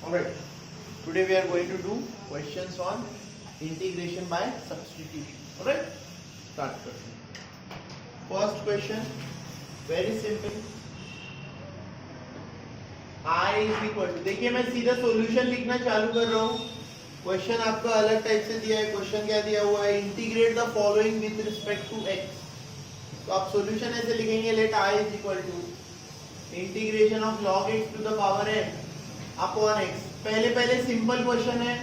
Alright, today we are going to do questions on integration by substitution. Alright, start question. First question, very simple. I is equal to, देखिए मैं सीधा solution लिखना चालू कर रहा हूँ. क्वेश्चन आपका अलग टाइप से दिया है. क्वेश्चन क्या दिया हुआ है? Integrate the following with respect to x. तो आप सॉल्यूशन ऐसे लिखेंगे, let I is equal to integration of log x to the power n upon x. पहले सिंपल क्वेश्चन है.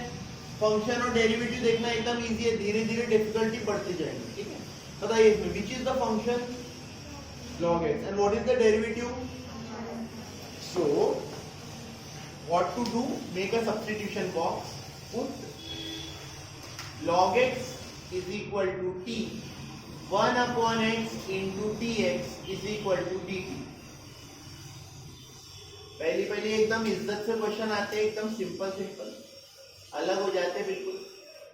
फंक्शन और डेरिवेटिव देखना एकदम इजी है. धीरे धीरे डिफिकल्टी बढ़ती जाएगी. ठीक है, बताइए इसमें which is the function log x and what is the derivative. So what to do, make a substitution box. Put log x is equal to t 1 upon x into dx is equal to dt. पहली एकदम इज्जत से question आते हैं, एकदम simple अलग हो जाते हैं बिल्कुल.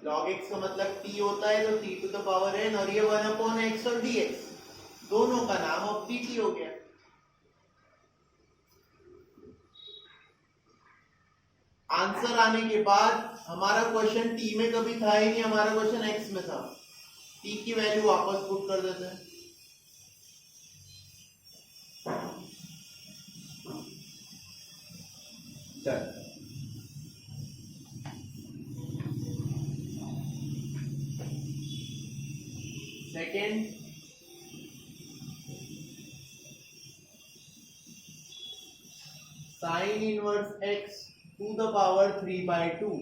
log x का मतलब t होता है, तो t to the power n, और ये 1 upon x और dx दोनों का नाम अब dt हो गया. आंसर आने के बाद हमारा क्वेश्चन t में कभी था ही नहीं, हमारा क्वेश्चन x में था. t की वैल्यू वापस पुट कर देते हैं. चल second, sine inverse x to the power 3/2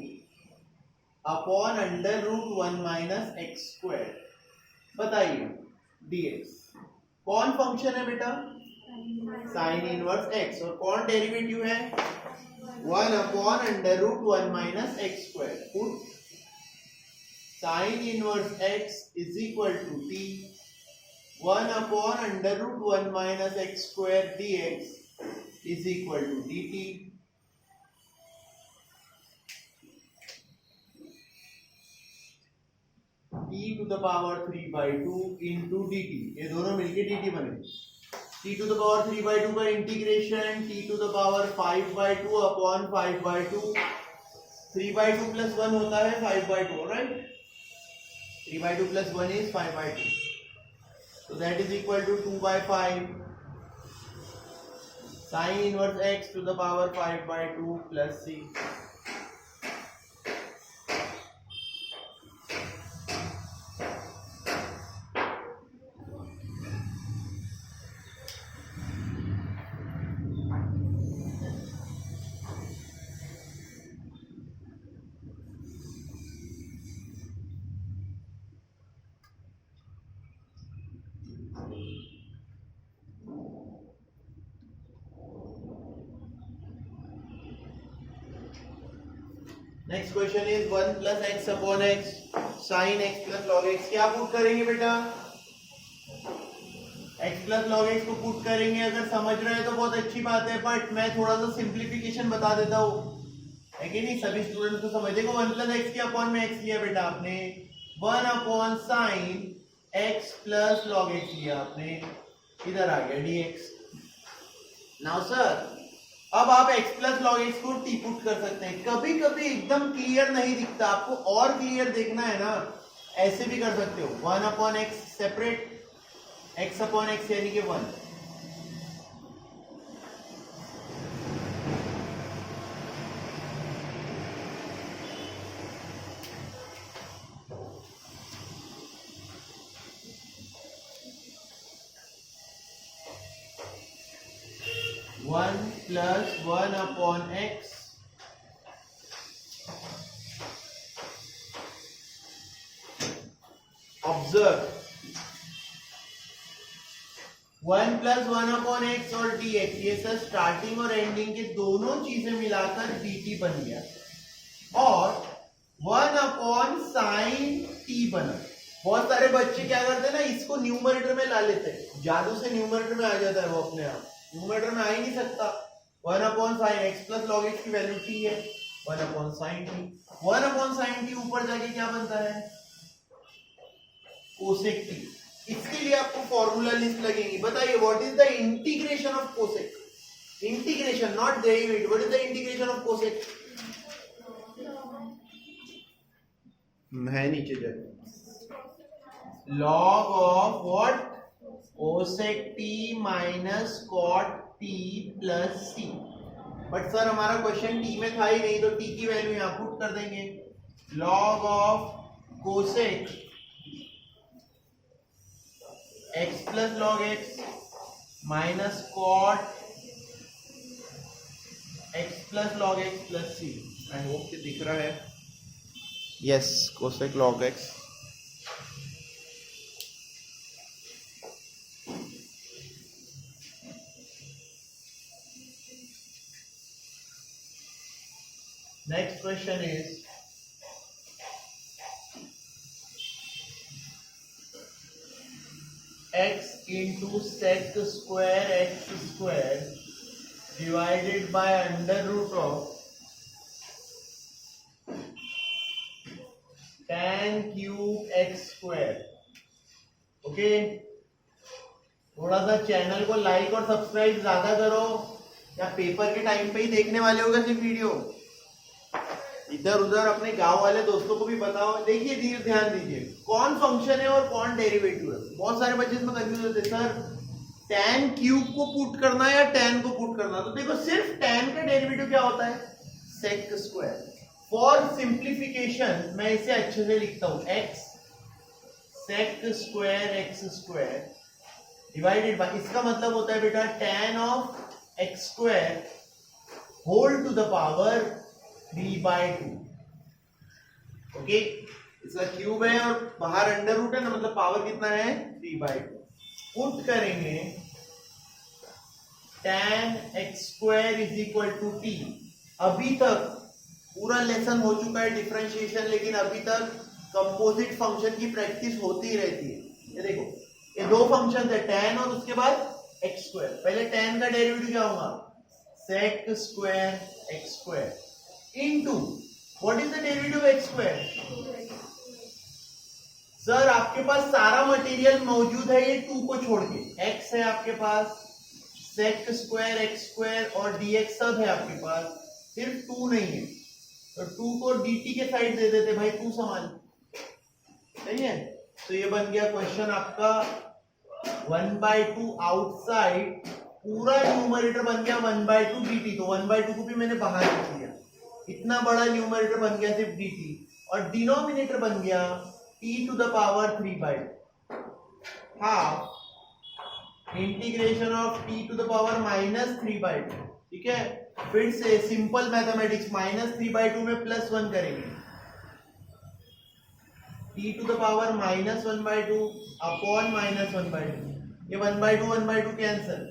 upon under root 1 minus x square. बताइए dx कौन फंक्शन है बेटा? Sine inverse x. और कौन डेरिवेटिव है? 1 upon under root 1 minus x square. Put sine inverse x is equal to t 1 upon under root 1 minus x square dx is equal to dt. t to the power 3/2 into dt, ये दोनों मिलके dt बने. t to the power 3/2 का integration t to the power 5/2 upon 5/2. 3/2 plus 1 होता है 5/2. Right, 3/2 plus 1 is 5/2. so that is equal to 2/5 sin inverse x to the power 5/2 plus c. Next question is 1 plus x upon x sign x plus log x. क्या put करेंगे बेटा? x plus log x को put करेंगे. अगर समझ रहे हैं तो बहुत अच्छी बात है, बट मैं थोड़ा सा सिंप्लीफिकेशन बता देता हूँ, है कि नहीं? सभी स्टूडेंट को समझ देखो. 1 प्लस एक्स के अपॉन में x लिया बेटा आपने, 1 upon sign x plus log x लिया आपने, इधर आ गया dx. नाउ सर, अब आप x प्लस लॉग एक्स को t पुट कर सकते हैं. कभी कभी एकदम क्लियर नहीं दिखता, आपको और क्लियर देखना है ना, ऐसे भी कर सकते हो. 1 upon x separate, x upon x यानी कि 1. One plus 1 upon x observe 1 plus 1 upon x और dx, ये सर स्टार्टिंग और एंडिंग के दोनों चीजें मिलाकर dt बन गया. और 1 अपॉन साइन t बना. बहुत सारे बच्चे क्या करते हैं ना, इसको न्यूमरेटर में ला लेते हैं. जादू से न्यूमरेटर में आ जाता है वो अपने आप. न्यूमरेटर में आ ही नहीं सकता. 1 upon sine x plus log x की वैल्यू t है, 1 upon sine t. 1 upon sine t ऊपर जाके क्या बनता है? Cosec t. इसके लिए आपको फॉर्मूला लिस्ट लगेगी. बताइए what is the integration of cosec? Integration, not derivative. What is the integration of cosec? है नीचे जाए। Log of what, cosec t minus cot t plus c. But sir हमारा question t में था ही नहीं, तो टी की वैल्यू यहाँ पुट कर देंगे। Log of cosec x plus log x minus cot x plus log x plus c. I hope कि दिख रहा है। Yes, cosec log x. Next question is x into sec square x square divided by under root of tan cube x square। Okay, थोड़ा सा channel को like और subscribe ज्यादा करो, या पेपर के टाइम पे ही देखने वाले होगा सिर्फ वीडियो। इधर उधर अपने गांव वाले दोस्तों को भी बताओ। देखिए, ध्यान दीजिए, कौन फंक्शन है और कौन डेरिवेटिव है। बहुत सारे बच्चे इसमें कंफ्यूज होते हैं, सर tan क्यूब को पुट करना है या tan को पुट करना। तो देखो, सिर्फ tan का डेरिवेटिव क्या होता है, sec स्क्वायर। फॉर सिंप्लीफिकेशन मैं इसे अच्छे से लिखता हूं, x sec स्क्वायर x स्क्वायर डिवाइडेड बाय, इसका मतलब होता है बेटा tan of x square whole to the power 3/2। Okay, इसका क्यूब है और बाहर अंडर रूट है ना, मतलब पावर कितना है 3/2। पुट करेंगे tan x square is equal to t। अभी तक पूरा लेसन हो चुका है डिफरेंशिएशन, लेकिन अभी तक कंपोजिट फंक्शन की प्रैक्टिस होती रहती है। ये देखो, ये दो फंक्शन है, tan और उसके बाद x स्क्वायर। पहले tan का डेरिवेटिव क्या होगा, sec square x square into what is the derivative of x square. Sir आपके पास सारा मटेरियल मौजूद है, ये 2 को छोड़ के। x है आपके पास, sec स्क्वायर x स्क्वायर और dx सब है आपके पास, सिर्फ 2 नहीं है। तो 2 को dt के साइड दे देते भाई, 2 समान, सही है। तो ये बन गया क्वेश्चन आपका 1/2 आउटसाइड, पूरा न्यूमरेटर बन गया 1/2 dt। तो 1/2 को भी मैंने बाहर लिख लिया, इतना बड़ा न्यूमरेटर बन गया सिर्फ dt, और डिनोमिनेटर बन गया t to the power 3/2 half integration of t to the power -3/2। ठीक है, फिर से सिंपल मैथमेटिक्स, -3/2 में +1 करेंगे, t to the power -1/2 upon -1/2। ये 1/2 कैंसल।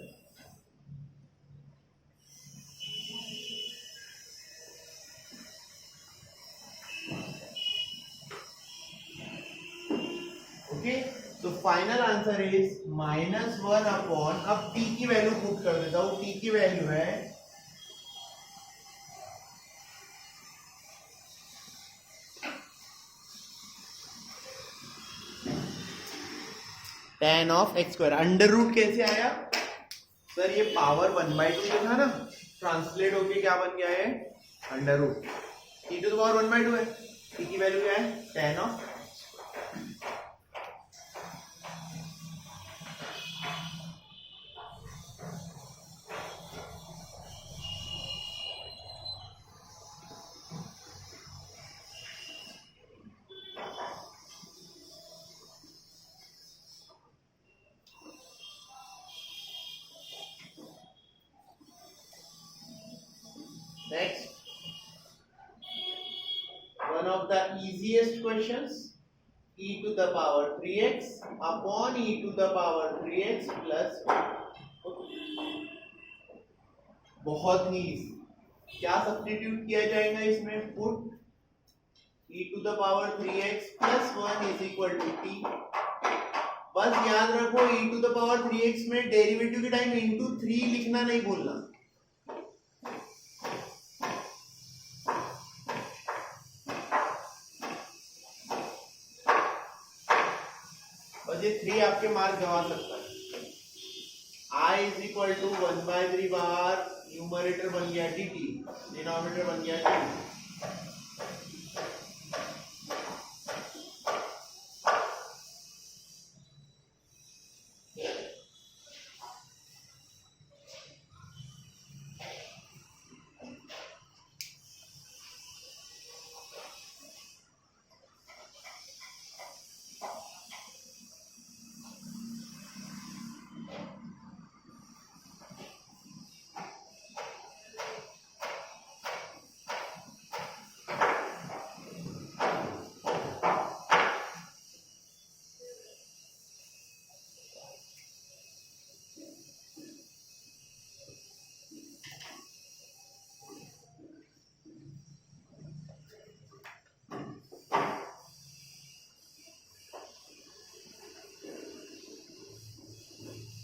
ओके, तो फाइनल आंसर इज -1 अपॉन, अब t की वैल्यू पुट कर देता हूं। t की वैल्यू है tan of x square. Under root कैसे आया सर, ये पावर 1/2 जो था ना, ट्रांसलेट होके क्या बन गया है, under root. t to the power 1/2 है, t की वैल्यू क्या है, tan of. Next, one of the easiest questions, e to the power 3x upon e to the power 3x plus 1। बहुत ही easy। क्या सब्स्टिट्यूट किया जाएगा इसमें, put e to the power 3x plus 1 is equal to t। बस याद रखो, e to the power 3x में derivative के टाइम into 3 लिखना नहीं भूलना। ये 3 आपके मार्क गवा सकता है। I इज इक्वल टू 1/3 बार, न्यूमरेटर बन गया dt, डिनोमिनेटर बन गया t।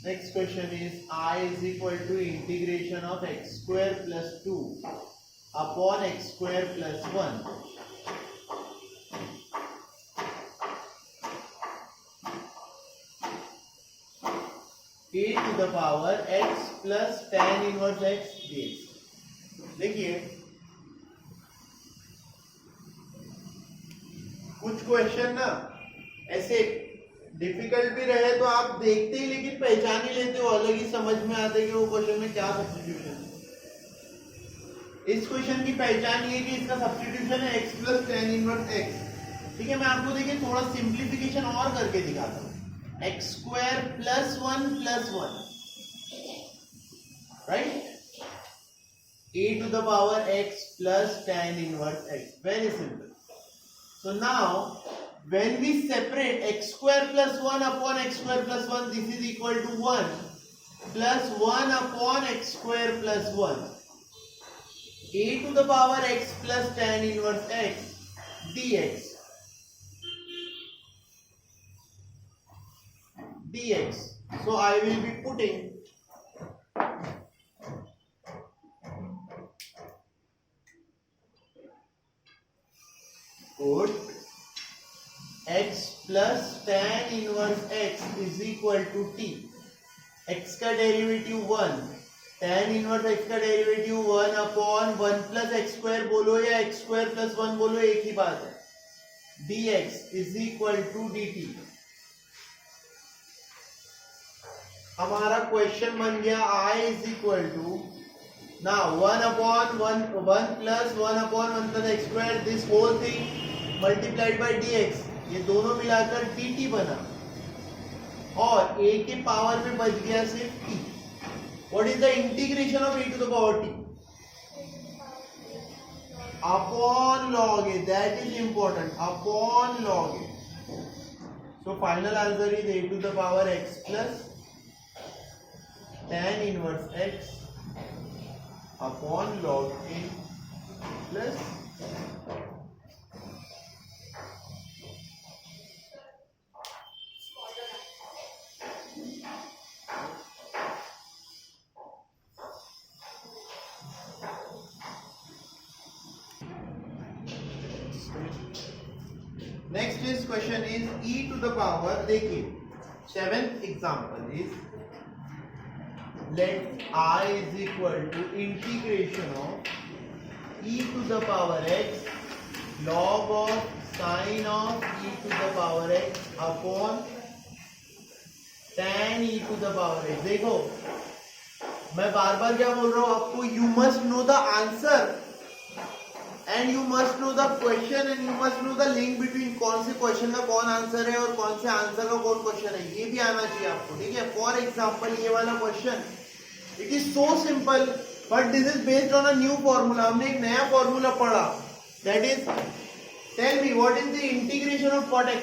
Next question is I is equal to integration of x square plus 2 upon x square plus 1. A to the power x plus tan inverse x dx. देखिए कुछ question ना ऐसे difficult भी रहे तो आप देखते ही लेकिन पहचान ही लेते हो, अलग ही समझ में आता है कि वो क्वेश्चन में क्या सब्स्टिट्यूशन है। इस क्वेश्चन की पहचान ये कि इसका सब्स्टिट्यूशन है x plus tan inverse x। ठीक है, मैं आपको देखिए थोड़ा सिंप्लीफिकेशन और करके दिखाता हूँ। x square plus 1 plus 1, right, a to the power x plus tan inverse x, very simple. So now when we separate x square plus 1 upon x square plus 1, this is equal to 1 plus 1 upon x square plus 1. A to the power x plus tan inverse x dx. dx. So I will be putting x plus tan inverse x is equal to t. x का derivative 1, tan inverse x का derivative 1 upon 1 plus x square बोलो या x square plus 1 बोलो, एक ही बात है। dx is equal to dt। हमारा question बन गया I इज इक्वल टू ना 1 upon 1 plus 1 upon 1 plus x square, this whole thing multiplied by dx, ये दोनों मिलाकर dt बना और a के पावर में बच गया सिर्फ t। What is the integration of a to the power t? Upon log a, that is important, upon log a। So final answer is a to the power x plus tan inverse x upon log a plus next is question is e to the power, देखिए 7th example is let I is equal to integration of e to the power x log of sin of e to the power x upon tan e to the power x। देखो मैं बार बार क्या बोल रहा हूं आपको, you must know the answer and you must know the question and you must know the link between कौन से question का कौन आंसर है और कौन से आंसर का कौन क्वेश्चन है, ये भी आना चाहिए आपको। ठीक है, फॉर एग्जांपल ये वाला question it is so simple but this is based on a new formula. हमने एक नया फॉर्मूला पढ़ा, that is tell me what is the integration of cot x?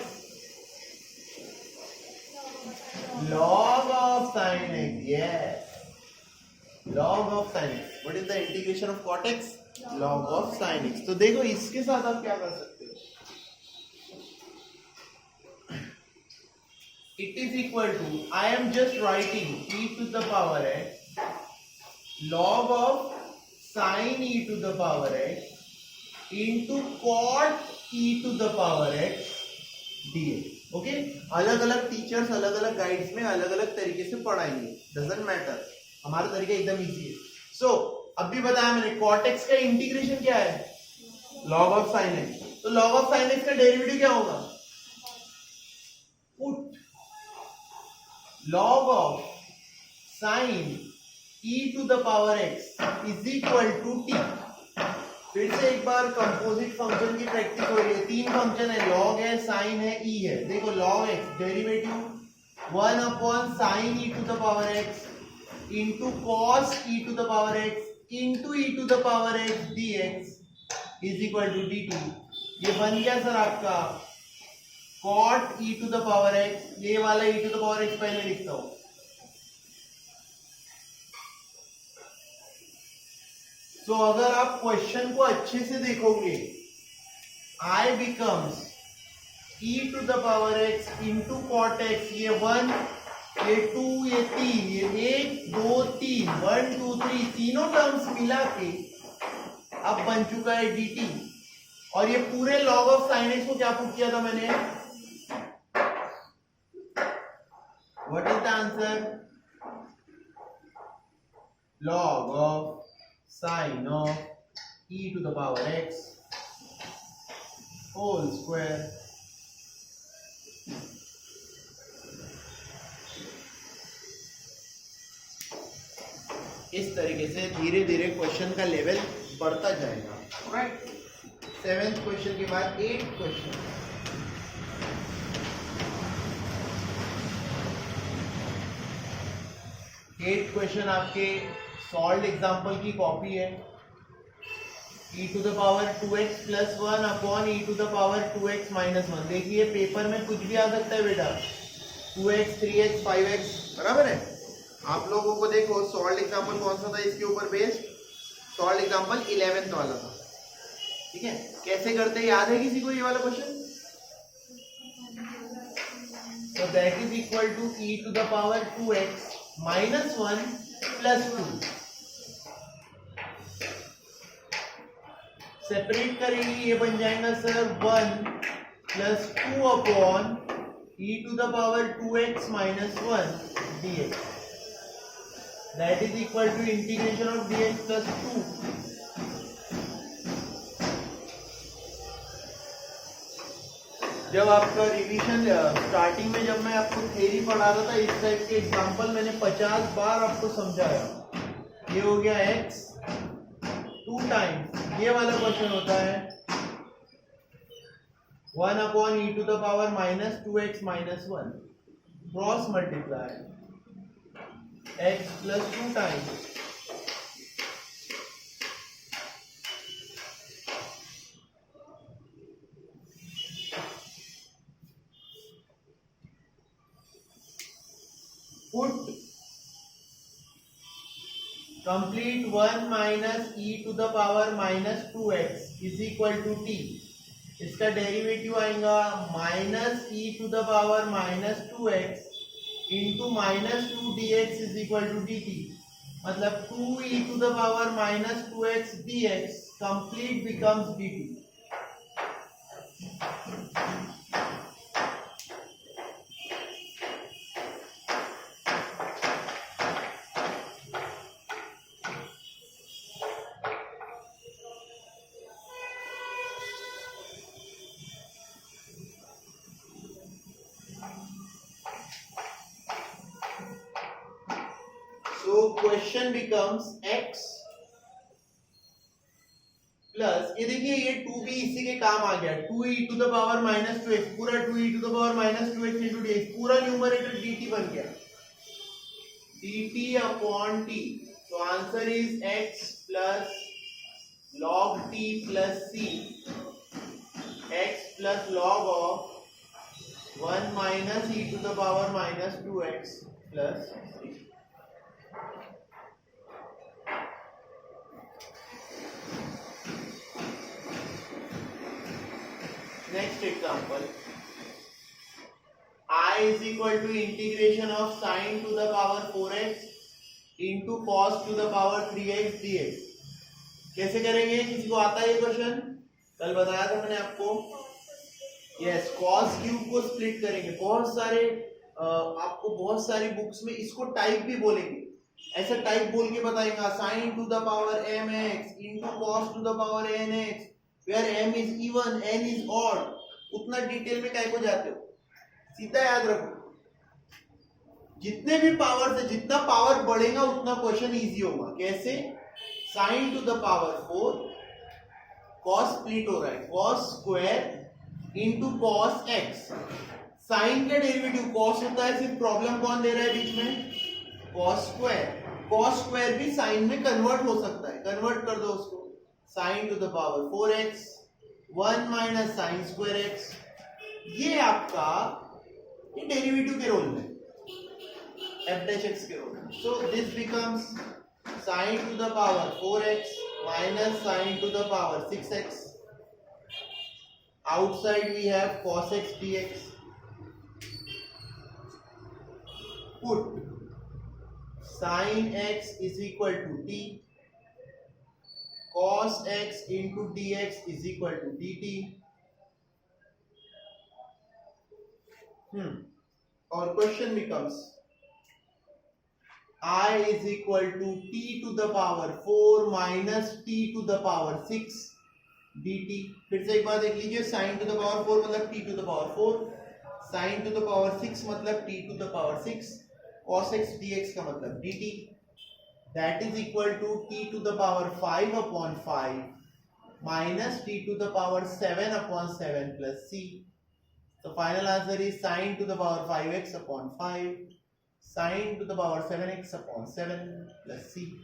log of sin x, yes, log of sin x। what is the integration of cot x? log of sin x। तो देखो इसके साथ आप क्या कर सकते हो, it is equal to, I am just writing e to the power x log of sin e to the power x into cot e to the power x dx। Okay, अलग अलग टीचर्स अलग अलग guides में अलग अलग तरीके से पढ़ाएंगे, डजंट मैटर, हमारा तरीका एकदम इजी है। सो अब भी बताया मैंने, cot x का इंटीग्रेशन क्या है? log of sin x। तो log of sin x का डेरिवेटिव क्या होगा? Put log of sin e to the power x is equal to t। फिर से एक बार कंपोजिट फंक्शन की प्रैक्टिस हो रही है, तीन फंक्शन है, log है, sin है, e है। देखो log x derivative 1 upon sin e to the power x into cos e to the power x into e to the power x dx is equal to dt। ये बन गया sir आपका cot e to the power x, ये वाला e to the power x पहले लिखता हूं। तो अगर आप क्वेश्चन को अच्छे से देखोगे, I becomes e to the power x into cot x, ये 1 ये 2 ये 3 ये 1 2 3 1 2 3 तीनों टर्म्स मिला के अब बन चुका है dt। और ये पूरे log ऑफ sin x को क्या पुट किया था मैंने? What is the answer? log of sin of e to the power x whole square इस तरीके से धीरे धीरे क्वेश्चन का लेवल बढ़ता जाएगा। राइट, 7th क्वेश्चन के बाद 8th क्वेश्चन। एट क्वेश्चन आपके सॉल्व एग्जाम्पल की कॉपी है। e to the power 2x plus 1 upon e to the power 2x minus 1। देखिए पेपर में कुछ भी आ सकता है बेटा, 2x 3x 5x, बराबर है। आप लोगों को देखो सॉल्व एग्जाम्पल कौन सा था इसके ऊपर बेस्ड? सॉल्व एग्जाम्पल 11th वाला था। ठीक है, कैसे करते हैं याद है किसी को ये वाला क्वेश्चन? तो that is equal to e to the power 2x minus 1 plus 2। Separate करेंगे, ये बन जाएगा sir 1 plus 2 upon e to the power 2x minus 1 dx। That is equal to integration of dx plus 2। जब आपका revision starting में जब मैं आपको थ्योरी पढ़ा रहा था, इस टाइप के एग्जांपल मैंने 50 बार आपको समझाया। ये हो गया x 2 टाइम्स, ये वाला क्वेश्चन होता है 1 upon e to the power minus 2x minus 1 cross multiply x plus 2 times put complete 1 minus e to the power minus 2x is equal to t। इसका डेरिवेटिव आएगा minus e to the power minus 2x into minus 2 dx is equal to dt। मतलब 2e to the power minus 2x dx complete becomes dt। So question becomes x plus, ये देखिए ये 2 भी इसी के काम आ गया, 2e to the power minus 2x, पूरा 2e to the power minus 2x into dx, पूरा न्यूमरेटर dt बन गया, dt अपॉन t। तो answer is x plus log t plus c, x plus log of 1 minus e to the power minus 2x plus c। Next example, I is equal to integration of sin to the power 4x into cos to the power 3x dx। कैसे करेंगे? किसी को आता है ये question? कल बताया था मैंने आपको। यस, cos क्यूब को स्प्लिट करेंगे। बहुत सारे आपको बहुत सारी बुक्स में इसको टाइप भी बोलेंगे, ऐसा टाइप बोल के बताएगा sin to the power mx into cos to the power nx where m is even n is odd। उतना डिटेल में काय को जाते हो? सीधा याद रखो, जितने भी पावर से जितना पावर बढ़ेगा उतना क्वेश्चन इजी होगा। कैसे? sin to the power 4 cos split हो रहा है, cos square into cos x। sin का डेरिवेटिव cos होता है, सिर्फ प्रॉब्लम कौन दे रहा है बीच में? cos square. cos स्क्वायर भी sin में कन्वर्ट हो सकता है, कन्वर्ट कर दो उसको, sin to the power 4x 1 minus sine square x। ये आपका ये डेरिवेटिव के रोल में, f डैश x के रोल में। So this becomes sin to the power 4x minus sin to the power 6x। Outside we have cos x dx। put sin x is equal to t, cos x into dx is equal to dt. Our question becomes I is equal to t to the power 4 minus t to the power 6 dt. फिर से एक बार देख लीजिए, sin to the power 4 मतलब t to the power 4, sin to the power 6 मतलब t to the power 6, cos x dx का मतलब dt. That is equal to t to the power 5 upon 5 minus t to the power 7 upon 7 plus c. So final answer is sin to the power 5x upon 5 sin to the power 7x upon 7 plus c.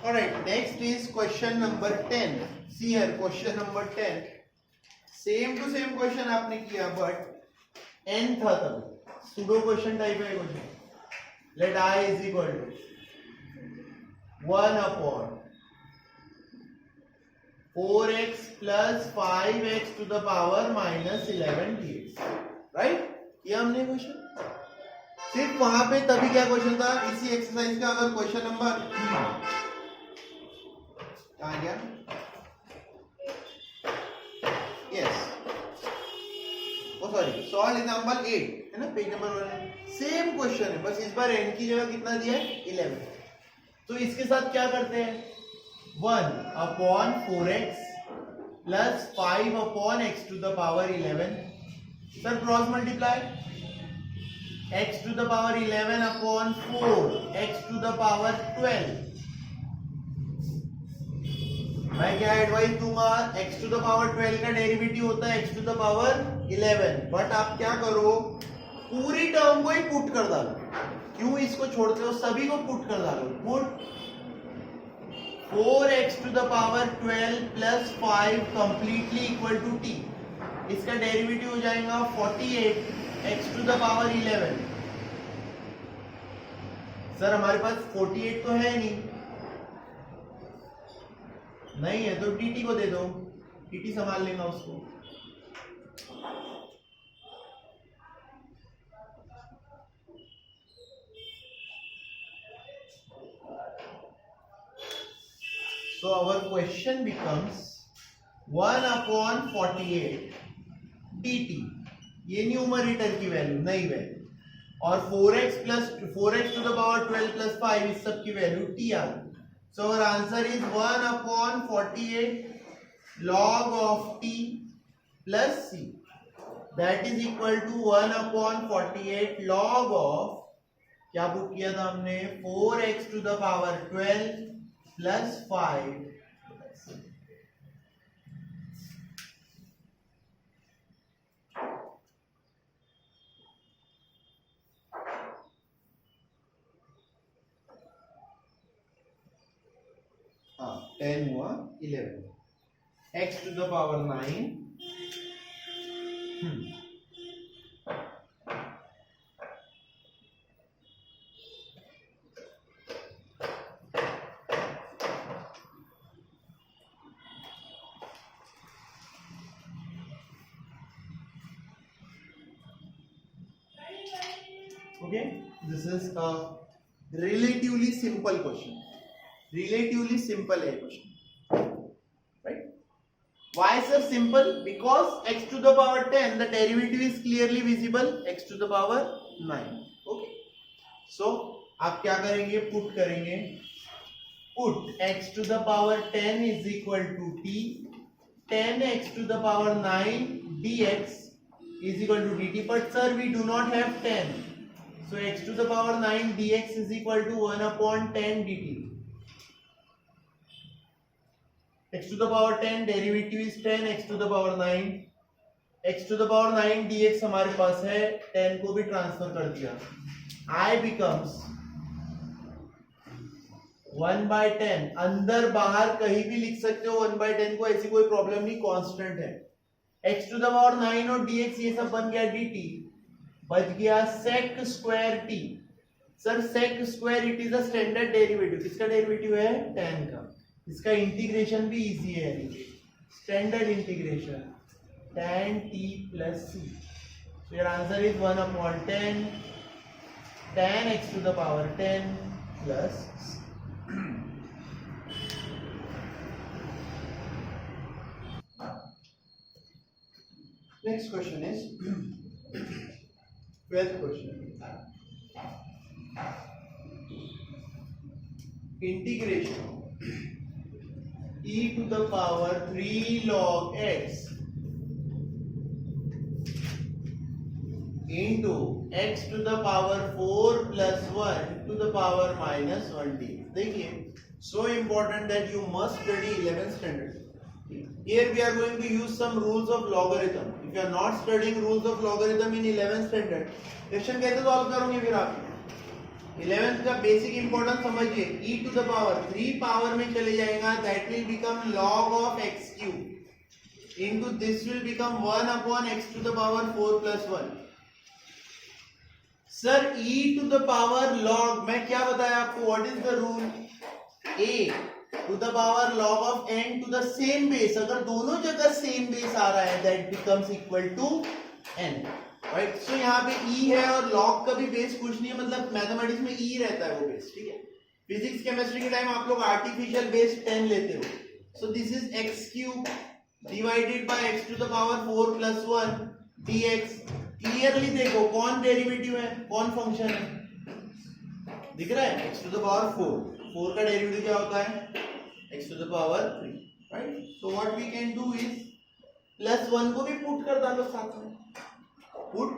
Alright, next is question number 10. See here, question number 10. Same to same question आपने किया, but n था तब. Pseudo question type है question. Let I is equal to 1 upon 4x plus 5x to the power minus 11 dx. Right? ये हमने question सिर्फ वहां पे तभी क्या क्वेश्चन था, इसी एक्सरसाइज का अगर क्वेश्चन नंबर कहाँ गया? Yes. Oh sorry. Solve example 8 है ना, पेज नंबर 1. सेम क्वेश्चन है, बस इस बार n की जगह कितना दिया है 11. तो इसके साथ क्या करते हैं, 1 upon 4x plus 5 upon x to the power 11. Sir cross multiply, x to the power 11 upon 4 x to the power 12. मैं क्या एडवाइस दूंगा, x to the power 12 का डेरिवेटिव होता है x to the power 11, but आप क्या करो, पूरी टर्म को ही पुट कर डालो. क्यों इसको छोड़ते हो, सभी को पुट कर डालो. Put 4x to the power 12 plus 5 completely equal to t. इसका डेरिवेटिव हो जाएगा 48x to the power 11. Sir हमारे पास 48 तो है नहीं है, तो dt को दे दो, dt संभाल लेगा उसको. So our question becomes 1 upon 48 dt. ये न्यूमरेटर की वैल्यू, नई वैल्यू, और 4x to the power 12 plus 5 इस सब की वैल्यू t आ गई. So our answer is 1 upon 48 log of t plus c. That is equal to 1 upon 48 log of, क्या put किया था हमने, 4x to the power 12 plus 5. हाँ 10 हुआ 11, x to the power 9. Okay, this is a relatively simple question. Relatively simple है question, right? Why sir simple? Because x to the power 10, the derivative is clearly visible, x to the power 9. Okay, so आप क्या करेंगे, put करेंगे, put x to the power 10 is equal to t, 10x to the power 9 dx is equal to dt. But sir we do not have 10, So x to the power 9 dx is equal to 1 upon 10 dt. X to the power 10 derivative is 10 x to the power 9. x to the power 9 dx हमारे पास है, 10 को भी transfer कर दिया. I becomes 1 by 10. अंदर बाहर कहीं भी लिख सकते हो 1 by 10 को, ऐसी कोई प्रॉब्लम नहीं, कांस्टेंट है. x to the power 9 और dx ये सब बन गया dt. बच गया sec square t. Sir sec square it is a standard derivative. किसका डेरिवेटिव है? tan का. इसका इंटीग्रेशन भी इजी है, standard integration tan t plus c. So your answer is 1 upon 10 tan x to the power 10 plus c. Next question is 12th question. Integration e to the power 3 log x into x to the power 4 plus 1 to the power minus 1 d. देखिए, so important that you must study 11th standard. Here we are going to use some rules of logarithm. If you are not studying rules of logarithm in 11th standard, question कैसे solve करोगे फिर आप? 11th का basic importance समझिए. e to the power 3 power में चले जाएगा, that will become log of x cube into this will become 1 upon x to the power 4 plus 1. Sir e to the power log, मैं क्या बताया आपको? What is the rule? a to the power log of n to the same base. अगर दोनों जगह same base आ रहा है, that becomes equal to n. Right. So यहाँ पे e है और log का भी बेस कुछ नहीं है, मतलब मैथमेटिक्स में e रहता है वो बेस. ठीक है. फिजिक्स केमिस्ट्री के टाइम आप लोग आर्टिफिशियल बेस 10 लेते हो. So this is x cube divided by x to the power 4 plus 1 dx. Clearly देखो कौन डेरिवेटिव है, कौन फंक्शन है, दिख रहा है? x टू द पावर 4 का डेरिवेटिव क्या होता है? x to the power 3. Right. So what we can do is plus 1 को भी पुट कर डालो साथ में. Put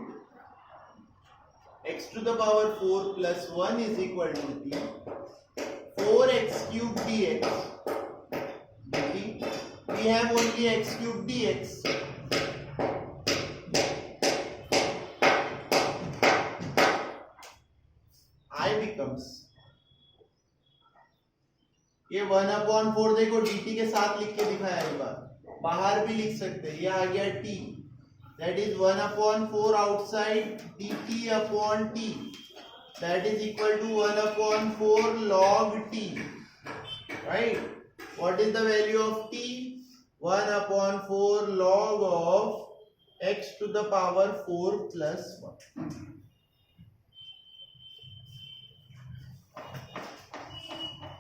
x to the power 4 plus 1 is equal to t 4x cube dx dt. We have only x cube dx. I becomes, ये 1 upon 4 देखो dt के साथ लिख के दिखाया एक बार, बाहर भी लिख सकते हैं. ये आ गया t, that is 1 upon 4 outside dt upon t, that is equal to 1 upon 4 log t. Right. What is the value of t? 1 upon 4 log of x to the power 4 plus 1.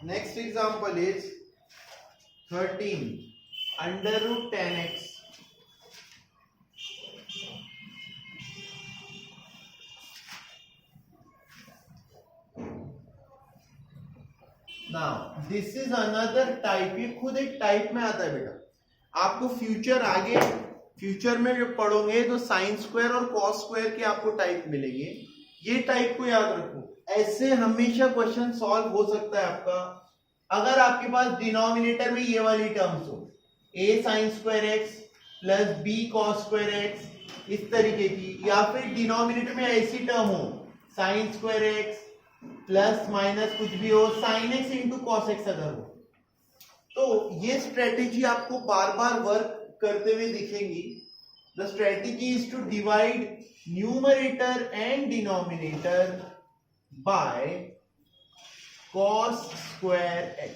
Next example is 13 under root 10x now this is another type. ये खुद एक type में आता है बेटा. आपको future आगे future में जब पढ़ोगे तो साइन स्क्वायर और कॉस स्क्वायर के आपको टाइप मिलेंगे. ये टाइप को याद रखो. ऐसे हमेशा क्वेश्चन सॉल्व हो सकता है आपका अगर आपके पास डिनोमिनेटर में ये वाली टर्म्स हो, a sine square x plus b cos square x, इस तरीके की, या फिर डिनोमिनेटर में ऐसी टर्म हो sine square x plus minus कुछ भी हो, sine x into cos x अगर हो, तो ये स्ट्रेटेजी आपको बार बार वर्क करते हुए दिखेंगी. The strategy is to divide numerator and denominator by cos square x.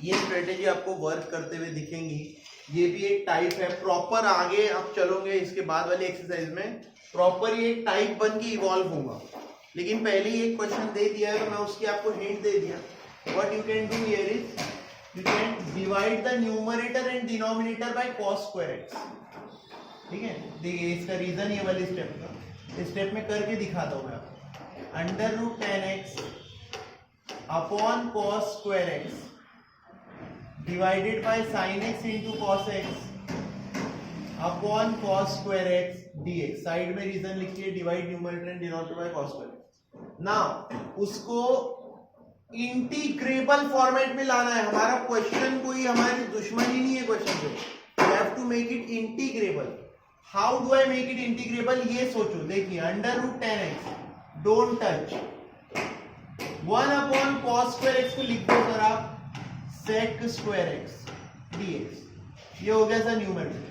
ये स्ट्रेटेजी आपको वर्क करते हुए दिखेंगी. ये भी एक टाइप है. प्रॉपर आगे आप चलोगे इसके बाद वाली एक्सरसाइज में प्रॉपर ये एक टाइप बन के इवॉल्व होगा. लेकिन पहले ही एक क्वेश्चन दे दिया है, मैं उसकी आपको हिंट दे दिया. What you can do here is you can divide the numerator and denominator by cos square x. ठीक है. देखिए इसका रीजन ये वाली स्टेप का, इस स्टेप में करके दिखाता हूं मैं आपको. Under root 10x upon cos square x divided by sin x into cos x upon cos square x dx, side में रीजन लिखिए, divide numerator and denominator by cos square. Now उसको इंटीग्रेबल फॉर्मेट में लाना है। हमारा question कोई हमारी दुश्मनी नहीं है क्वेश्चन से, we have to make it integrable. How do I make it integrable, ये सोचो। देखिए under root 10x, don't touch, 1 upon cos square x को लिख दो सर आप sec स्क्वायर x dx, ये हो गया सर न्यूमरेटर।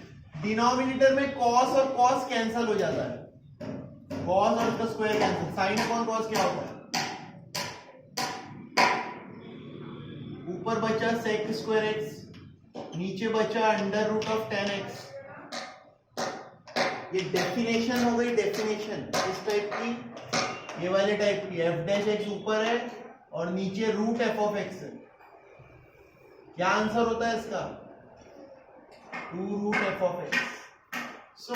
डिनोमिनेटर में cos और cos कैंसिल हो जाता है, cos और उसका square cancel, sin upon cos क्या होता है, ऊपर बचा sec स्क्वायर x, नीचे बचा अंडर रूट ऑफ 10x। ये डेफिनेशन हो गई, डेफिनेशन इस टाइप की, ये वाले टाइप की, f डैश x ऊपर है और नीचे रूट f ऑफ x है। क्या आंसर होता है इसका, 2 root f of x। So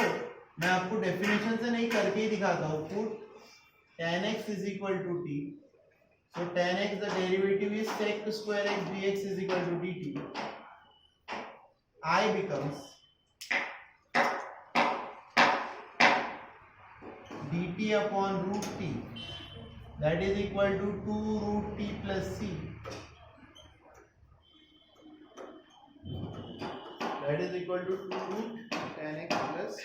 मैं आपको डेफिनेशन से नहीं करके ही दिखाता हूं। Put tan x is equal to t, so tan x the derivative is sec square x dx is equal to dt. I becomes dt upon root t, that is equal to 2 root t plus c, that is equal to 2 root tan x plus c।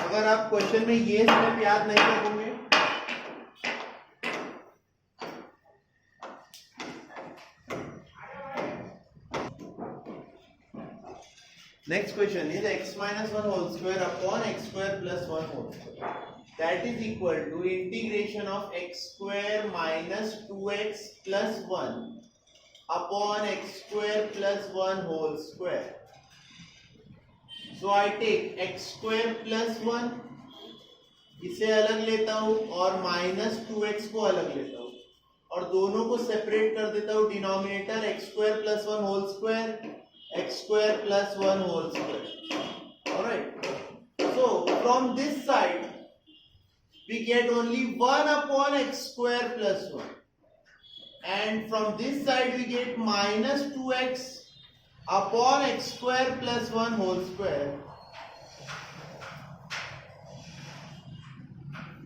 अगर आप question में ये step याद नहीं रखोगे, next question is x minus 1 whole square upon x square plus 1 whole square, that is equal to integration of x square minus 2x plus 1 upon x square plus 1 whole square. So I take x square plus 1, इसे अलग लेता हूं और minus 2x को अलग लेता हूं और दोनों को सेपरेट कर देता हूं। Denominator x square plus 1 whole square, x square plus 1 whole square. Alright, so from this side we get only 1 upon x square plus 1, and from this side we get minus 2x upon x square plus 1 whole square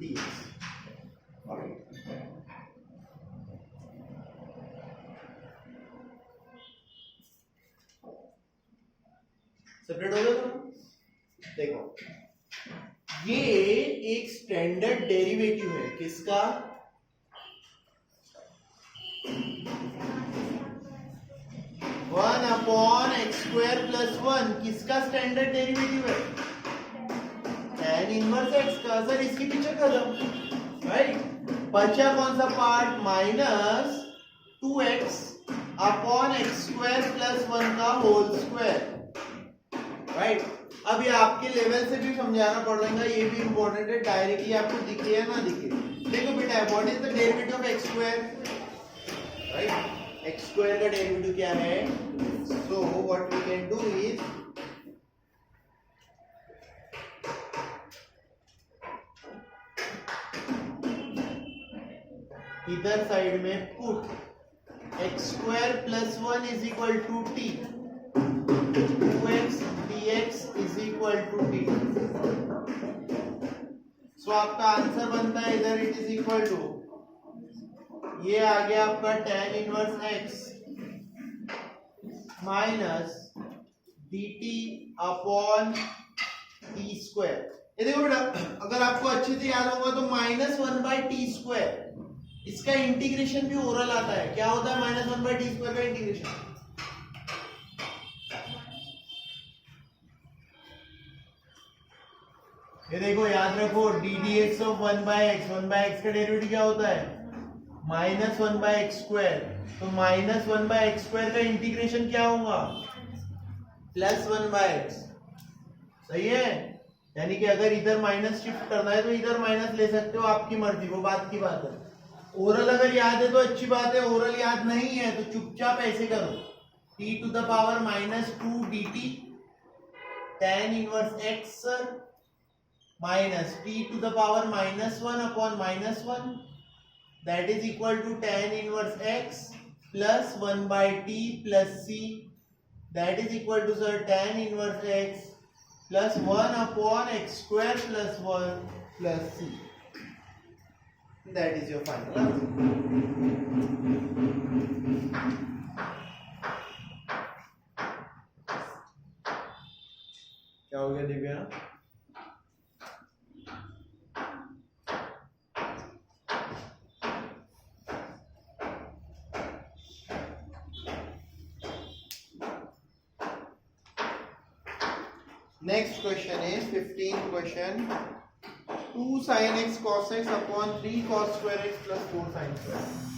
dx. Separate हो गया तो देखो, ये एक standard derivative है किसका, one upon x square plus 1, किसका standard derivative है, tan इनवर्स x का। सर इसकी पिक्चर खत्म, राइट। बचा कौन सा part, minus 2x upon x square plus 1 का होल स्क्वायर, राइट। अब ये आपके लेवल से भी समझाना पड़ेगा, ये भी इंपॉर्टेंट है, डायरेक्टली आपको दिखे या ना दिखे। देखो बेटा, what is the derivative of x square, right. X square का डेरिवेटिव क्या है, so what we can do is, इधर साइड में put x square plus 1 is equal to t, 2x dx is equal to dt. So आपका answer बनता है इधर it is equal to, ये आ गया आपका tan inverse x minus dt upon T square. ये देखो बेटा, अगर आपको अच्छे से याद होगा तो माइनस 1 बाई टी स्क्वायर, इसका इंटीग्रेशन भी ओरल आता है। क्या होता है माइनस 1 बाई टी स्क्वायर का इंटीग्रेशन, ये देखो याद रखो, d d x of 1 by x, 1 by x का डेरिवेटिव क्या होता है, माइनस 1 बाय एक्स स्क्वायर। तो माइनस 1 बाय एक्स स्क्वायर का इंटीग्रेशन क्या होगा, प्लस 1 बाय एक्स, सही है। यानी कि अगर इधर माइनस शिफ्ट करना है तो इधर माइनस ले सकते हो, आपकी मर्जी, वो बात की बात है। ओरल अगर याद है तो अच्छी बात है, ओरल याद नहीं है तो चुपचाप ऐसे करो, t to the power minus 2 d t tan inverse x minus t to the power minus 1 upon minus 1, that is equal to tan inverse x plus 1 by t plus c, that is equal to sir tan inverse x plus 1 upon x square plus 1 plus c. That is your final answer. क्या हो गया Divya? Next question is 15th question. 2 sin x cos x upon 3 cos square x plus 4 sin square.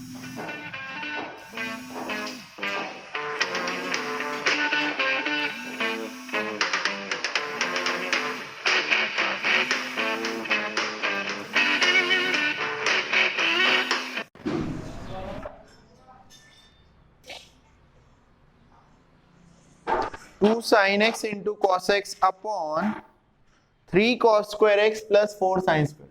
Two sin x into cos x upon 3 cos square x plus 4 sin square.